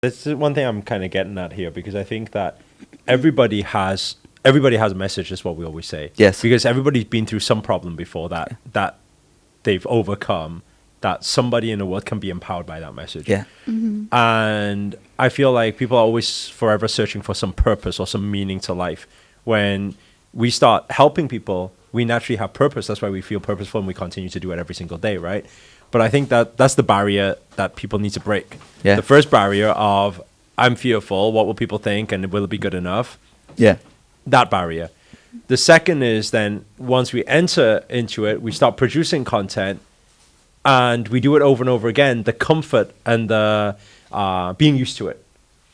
This is one thing I'm kind of getting at here, because I think that everybody has a message, is what we always say. Yes. Because everybody's been through some problem before that they've overcome, that somebody in the world can be empowered by that message. Yeah. And I feel like people are always forever searching for some purpose or some meaning to life. When we start helping people, we naturally have purpose. That's why we feel purposeful, and we continue to do it every single day, right? But I think that's the barrier that people need to break. Yeah. The first barrier of, I'm fearful, what will people think, and will it be good enough? Yeah. That barrier. The second is then, once we enter into it, we start producing content, and we do it over and over again. The comfort and the being used to it,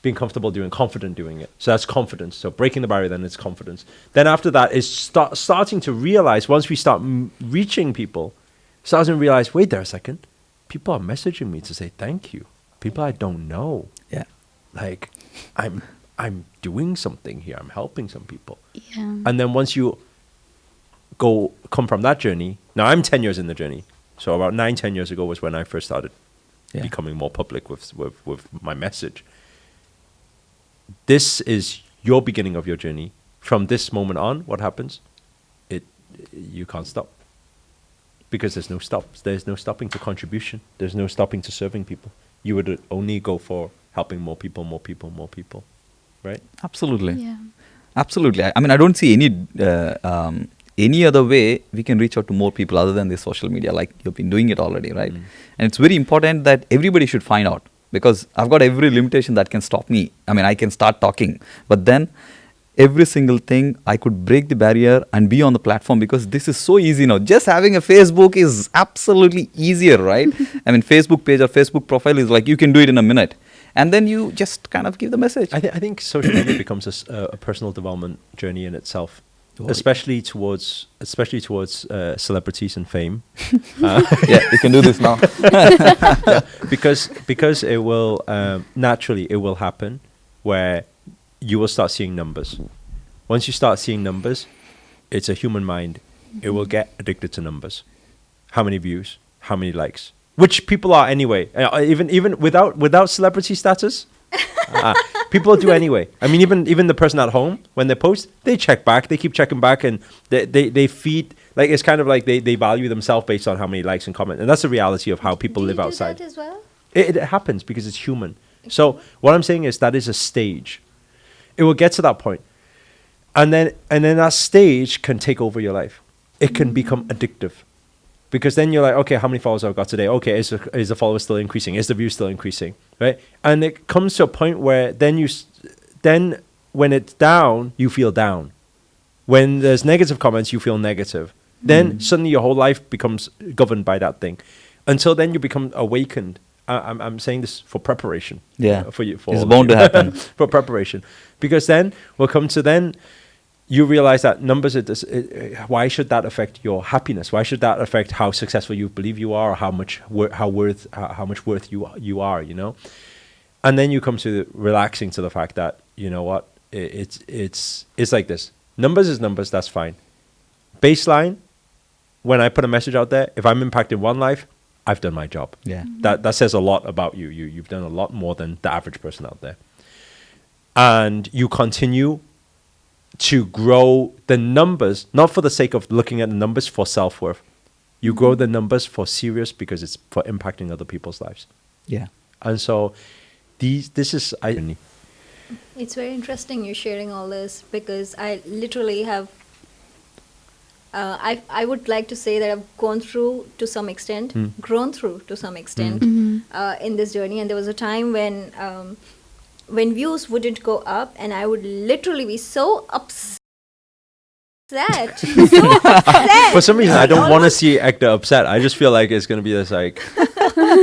being comfortable doing, confident doing it. So that's confidence. So breaking the barrier, then it's confidence. Then after that is starting to realize, once we start reaching people, starting to realize, wait there a second, people are messaging me to say thank you. People I don't know. Yeah. Like, I'm doing something here. I'm helping some people. Yeah. And then once you come from that journey, now I'm 10 years in the journey. So about 9-10 years ago was when I first started becoming more public with my message. This is your beginning of your journey. From this moment on, what happens? You can't stop. Because there's no stops. There's no stopping to contribution. There's no stopping to serving people. You would only go for helping more people, right? Absolutely. Yeah. Absolutely. I mean, I don't see any other way we can reach out to more people other than this social media, like you've been doing it already, right? And it's very important that everybody should find out, because I've got every limitation that can stop me. I mean, I can start talking, but then every single thing, I could break the barrier and be on the platform, because this is so easy now. Just having a Facebook is absolutely easier, right? I mean, Facebook page or Facebook profile is like, you can do it in a minute. And then you just kind of give the message. I think social media becomes a personal development journey in itself, especially towards celebrities and fame. Yeah, you can do this now. Because it will naturally it will happen where you will start seeing numbers. Once you start seeing numbers, it's a human mind. It will get addicted to numbers. How many views? How many likes? Which people are anyway. Even without celebrity status, people do anyway. I mean, even the person at home, when they post, they check back. They keep checking back, and they feed. Like, it's kind of like they value themselves based on how many likes and comments. And that's the reality of how people live outside. Do that as well? It happens because it's human. So what I'm saying is that is a stage. It will get to that point. And then that stage can take over your life. It can become addictive. Because then you're like, okay, how many followers I've got today? Okay, is the followers still increasing? Is the view still increasing? Right? And it comes to a point where then when it's down, you feel down. When there's negative comments, you feel negative. Then suddenly your whole life becomes governed by that thing. Until then you become awakened. I'm saying this for preparation. Yeah. For you. It's bound to happen. For preparation. Because then we'll come to then you realize that numbers, why should that affect your happiness? Why should that affect how successful you believe you are, or how much worth you are, you know? And then you come to relaxing to the fact that, you know what, it's like this. Numbers is numbers, that's fine. Baseline, when I put a message out there, if I'm impacting one life, I've done my job. Yeah. That says a lot about you. You've done a lot more than the average person out there. And you continue to grow the numbers, not for the sake of looking at the numbers for self-worth. You grow the numbers for serious, because it's for impacting other people's lives. Yeah. And so this is... It's very interesting you're sharing all this, because I literally have... I would like to say that I've gone through to some extent, grown through to some extent in this journey. And there was a time when views wouldn't go up, and I would literally be so upset. For some reason, I don't want to see Ekta upset. I just feel like it's going to be this like... No,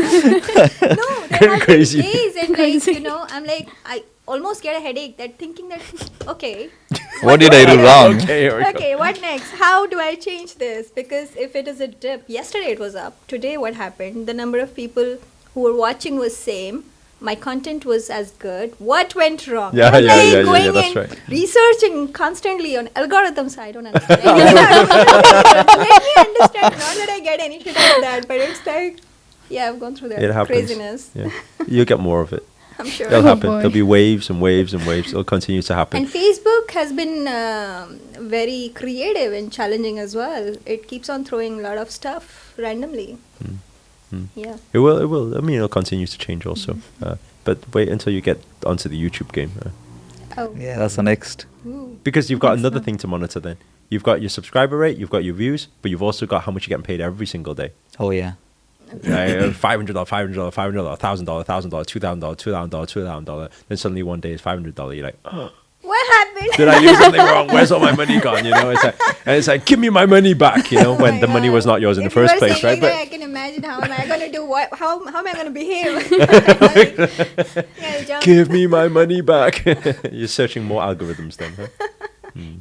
there have Crazy. been days and like, you know, I'm like, I almost get a headache that thinking that, okay. What did I do wrong? Okay, here we go. Okay, what next? How do I change this? Because if it is a dip, yesterday it was up. Today what happened? The number of people who were watching was same. My content was as good. What went wrong? Yeah, I'm yeah, that's right. Researching constantly on algorithms. I don't understand. Let me understand. Not that I get any shit out of that, but it's like, yeah, I've gone through that It happens. craziness. Yeah. You get more of it. I'm sure. It'll happen. boy. There'll be waves and waves and waves. It'll continue to happen. And Facebook has been very creative and challenging as well. It keeps on throwing a lot of stuff randomly. Yeah. It will. It will. I mean, it'll continue to change also. But wait until you get onto the YouTube game. Oh. Yeah, that's the next. Ooh. Because you've got Next another one. thing to monitor then. You've got your subscriber rate, you've got your views, but you've also got how much you're getting paid every single day. Oh yeah. $500, $500, $500, $1,000, $1,000, $2,000, $2,000, $2,000. Then suddenly one day it's $500. You're like, oh, What happened? did I do something wrong? Where's all my money gone? You know, it's like, give me my money back. You know, when Oh the my money was God. not yours in the If you first are place, saying right? like that, I can imagine how am I going to do what? How am I going to behave? Yeah, jump. Give me my money back. You're searching more algorithms then, huh?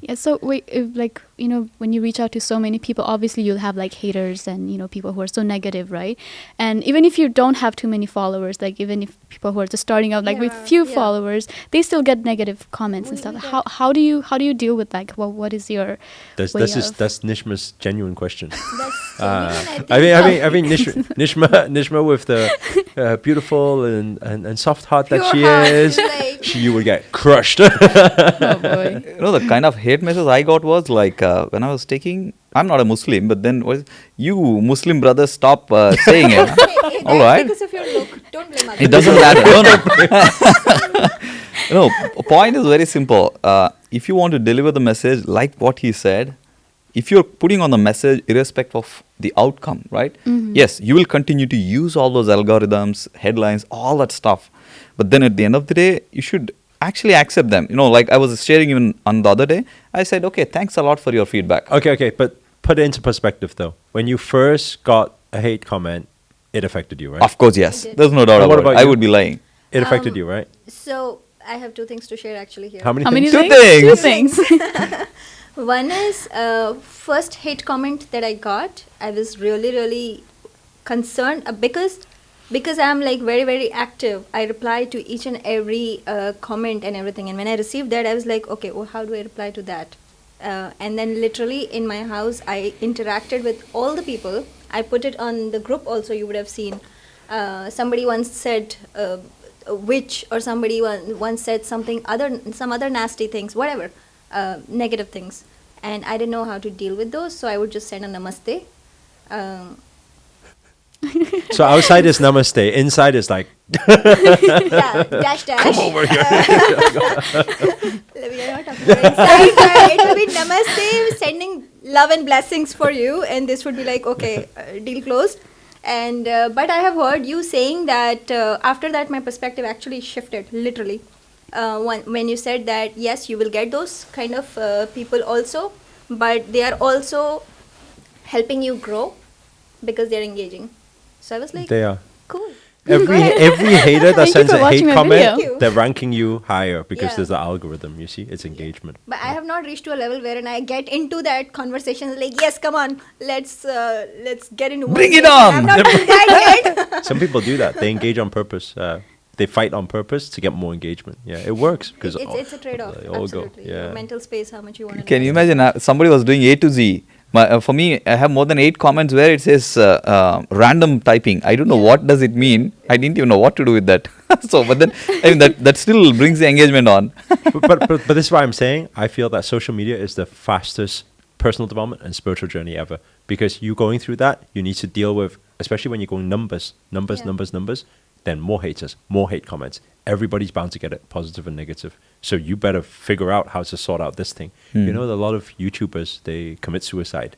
Yeah, so wait, if, like, you know, when you reach out to so many people, obviously you'll have like haters and, you know, people who are so negative, right? And even if you don't have too many followers, like even if people who are just starting out like with Yeah, few yeah. followers, they still get negative comments and We stuff. get- How do you deal with that? What is your That's way of- that's Nishma's genuine question. That's I mean, Nishma with the beautiful and soft heart that Pure she heart, is, like- you would get crushed. oh boy. You know, the kind of hate message I got was like when I was taking. I'm not a Muslim, but then was you Muslim brothers stop saying it. Hey, All that's right. because of your look. Don't blame others. It doesn't matter. No, point is very simple. If you want to deliver the message like what he said, if you're putting on the message irrespective of the outcome, right? Yes, you will continue to use all those algorithms, headlines, all that stuff. But then at the end of the day, you should actually accept them. You know, like I was sharing even on the other day, I said, okay, thanks a lot for your feedback. Okay, but put it into perspective though. When you first got a hate comment, it affected you, right? Of course, yes. It did. There's no doubt And what about it. about I you? would be lying. It affected Um, you, right? So I have two things to share actually here. How many How many things? Two things? things. Two things. One is first hate comment that I got. I was really concerned because I'm like very active. I reply to each and every comment and everything. And when I received that, I was like, okay, well, how do I reply to that? And then literally in my house, I interacted with all the people. I put it on the group also. You would have seen. Somebody once said witch, or somebody once said some other nasty things, whatever, negative things, and I didn't know how to deal with those, so I would just send a namaste. So outside is namaste, inside is like, Yeah, dash. come over here. We are not talking about inside, but it will be namaste, sending love and blessings for you, and this would be like, okay, deal closed. And but I have heard you saying that after that my perspective actually shifted literally when you said that yes, you will get those kind of people also, but they are also helping you grow because they're engaging. So I was like, They are. cool. Every Go ahead. every hater that Thank you sends for a hate watching my comment, video. Thank you. they're ranking you higher because Yeah. there's the algorithm. You see, it's engagement. But I have not reached to a level wherein I get into that conversation like, yes, come on, let's get into one Bring it thing. on. I'm not doing that yet. Some people do that. They engage on purpose. They fight on purpose to get more engagement. Yeah, it works because It's a trade-off. they all go. Absolutely. Yeah. Your mental space, how much you want to. Can you imagine somebody was doing A to Z? For me, I have more than 8 comments where it says random typing. I don't know what does it mean. I didn't even know what to do with that. So, but then I mean that still brings the engagement on. but this is why I'm saying I feel that social media is the fastest personal development and spiritual journey ever, because you going through that, you need to deal with, especially when you're going numbers, Yeah. then more haters, more hate comments. Everybody's bound to get it, positive and negative. So you better figure out how to sort out this thing. You know, a lot of YouTubers, they commit suicide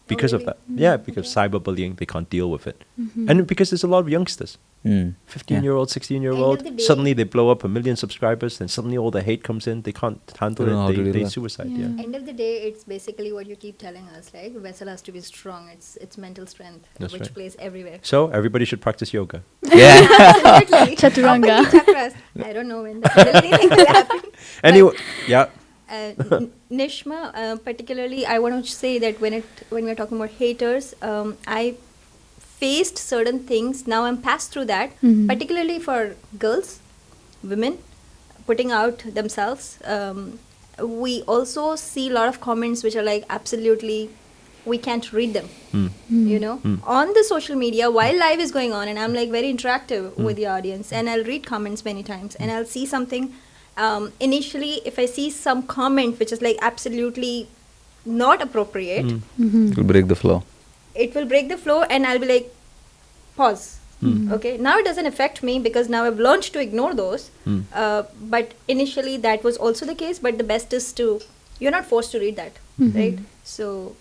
because of really? that. Yeah, because cyberbullying, they can't deal with it. And because there's a lot of youngsters. 15-year-old, 16-year-old, End of the day- suddenly they blow up 1 million subscribers, then suddenly all the hate comes in, they can't handle Don't know how it, to deal they with that. suicide, Yeah. yeah. End of the day, it's basically what you keep telling us, like vessel has to be strong. It's mental strength, That's which right. plays everywhere. So everybody should practice yoga. Yeah. Absolutely. Chaturanga. Open the chakras. I don't know when the anything will happen. Anyway, yeah. Nishma, particularly, I want to say that when we're talking about haters, I faced certain things. Now I'm past through that, particularly for girls, women, putting out themselves. We also see a lot of comments which are like absolutely we can't read them. You know, on the social media while live is going on, and I'm like very interactive with the audience, and I'll read comments many times, and I'll see something. Initially, if I see some comment which is like absolutely not appropriate, It will break the flow. it will break the flow, and I'll be like, pause. Okay, now it doesn't affect me because now I've learned to ignore those. But initially that was also the case. But the best is you're not forced to read that, right? So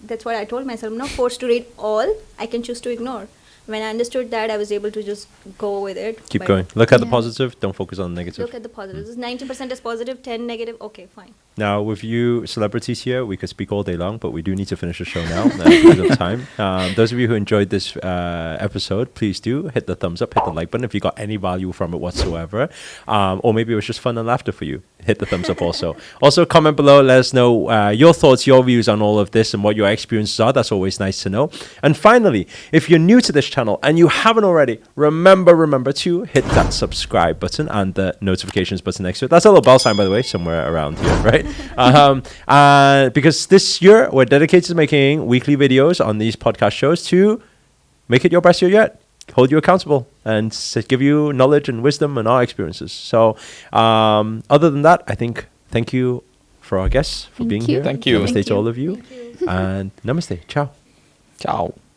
that's what I told myself. I'm not forced to read all. I can choose to ignore. When I understood that, I was able to just go with it. Keep But going. Look at the Yeah. positive. Don't focus on the negative. Look at the positives. 90% is positive, 10 negative. Okay, fine. Now, with you celebrities here, we could speak all day long, but we do need to finish the show now because of time. Those of you who enjoyed this episode, please do hit the thumbs up, hit the like button if you got any value from it whatsoever. Or maybe it was just fun and laughter for you. Hit the thumbs up also. Also, comment below, let us know your thoughts, your views on all of this and what your experiences are. That's always nice to know. And finally, if you're new to this channel and you haven't already, remember to hit that subscribe button and the notifications button next to it. That's a little bell sign, by the way, somewhere around here, right? Because this year we're dedicated to making weekly videos on these podcast shows to make it your best year yet, hold you accountable, and give you knowledge and wisdom and our experiences. So other than that, I think thank you for our guests for Thank being you. here. Thank you. Namaste Thank to you. all of you. And namaste. Ciao. Ciao.